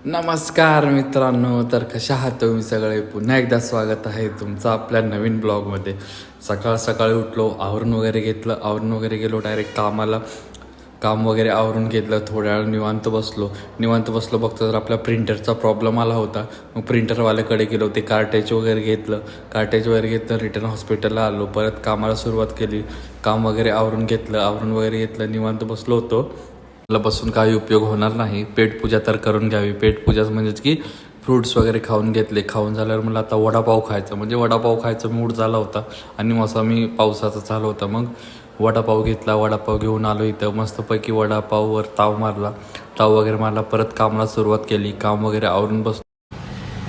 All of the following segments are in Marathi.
नमस्कार मित्रांनो, तर कशा आहात तुम्ही सगळे. पुन्हा एकदा स्वागत आहे तुमचं आपल्या नवीन ब्लॉगमध्ये. सकाळ सकाळी उठलो, आवरून वगैरे गेलो डायरेक्ट कामाला. काम वगैरे आवरून घेतलं, थोड्या वेळ निवांत बसलो बघतो तर आपल्या प्रिंटरचा प्रॉब्लेम आला होता. मग प्रिंटरवाल्याकडे गेलो, ते कार्टेज वगैरे घेतलं रिटर्न हॉस्पिटलला आलो, परत कामाला सुरुवात केली. काम वगैरे आवरून घेतलं निवांत बसलो होतो. मला बसून काही उपयोग होणार नाही, पेटपूजा तर करून घ्यावी. पेटपूजा म्हणजेच की फ्रूट्स वगैरे खाऊन झाल्यावर मला आता वडापाव खायचा मूड झाला होता. आणि मी पावसाचा चालू होता, मग वडापाव घेऊन आलो इथं. मस्तपैकी वडापाववर ताव वगैरे मारला, परत कामाला सुरुवात केली. काम वगैरे आवरून बसलो.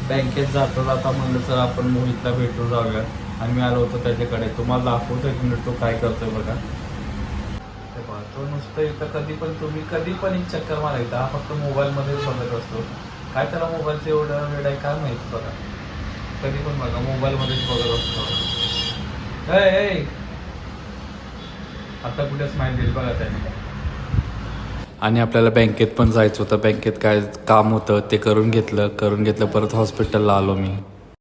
बँकेत जाता म्हणलं तर आपण मोहितला भेटून जाऊया. आणि मी आलो होतो त्याच्याकडे. तुम्हाला दाखवतो एक मिनिट तो काय करतोय बघा. तो नुसतं इथं कधी पण एक चक्कर मारायचा, हा फक्त मोबाईलमध्येच बघत असतो. काय त्याला मोबाईलचं एवढं वेळ आहे काय माहिती. बघा कधी पण बघा मोबाईलमध्येच बघत असतो. आता कुठे स्माईल दिली बघा त्याने. आणि आपल्याला बँकेत पण जायचं होतं. बँकेत काय काम होतं ते करून घेतलं. परत हॉस्पिटलला आलो. मी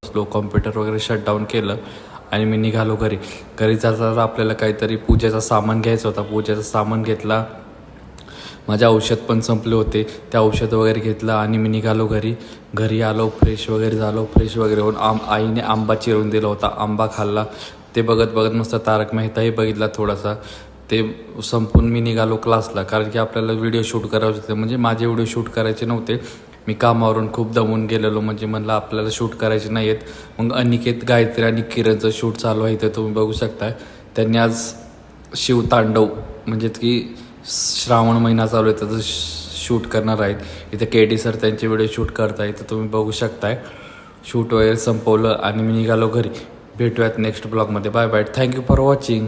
बसलो, कॉम्प्युटर वगैरे शटडाऊन केलं आणि मी निघालो घरी जाता आपल्याला काहीतरी पूजेचा सामान घ्यायचा होता. पूजेचा सामान घेतला. माझे औषध पण संपले होते, ते औषध वगैरे घेतलं आणि मी निघालो घरी आलो, फ्रेश वगैरे होऊन आईने आंबा चिरून दिला होता. आंबा खाल्ला. ते बघत मस्त तारक मेहताही बघितला थोडासा. ते संपून मी निघालो क्लासला, कारण की आपल्याला व्हिडिओ शूट करायचे होते. म्हणजे माझे व्हिडिओ शूट करायचे नव्हते. मी कामावरून खूप दमून गेलेलो, म्हणजे म्हणलं आपल्याला शूट करायचे नाही आहेत. मग अनिकेत, गायत्री आणि किरणचं शूट चालू आहे, इथं तुम्ही बघू शकताय. त्यांनी आज शिवतांडव म्हणजेच की श्रावण महिना चालू आहे त्याचं शूट करणार आहेत. इथं KD सर त्यांचे व्हिडिओ शूट करताय, तर तुम्ही बघू शकताय. शूट वगैरे संपवलं आणि मी निघालो घरी. भेटूयात नेक्स्ट ब्लॉगमध्ये. Bye bye. Thank you for watching.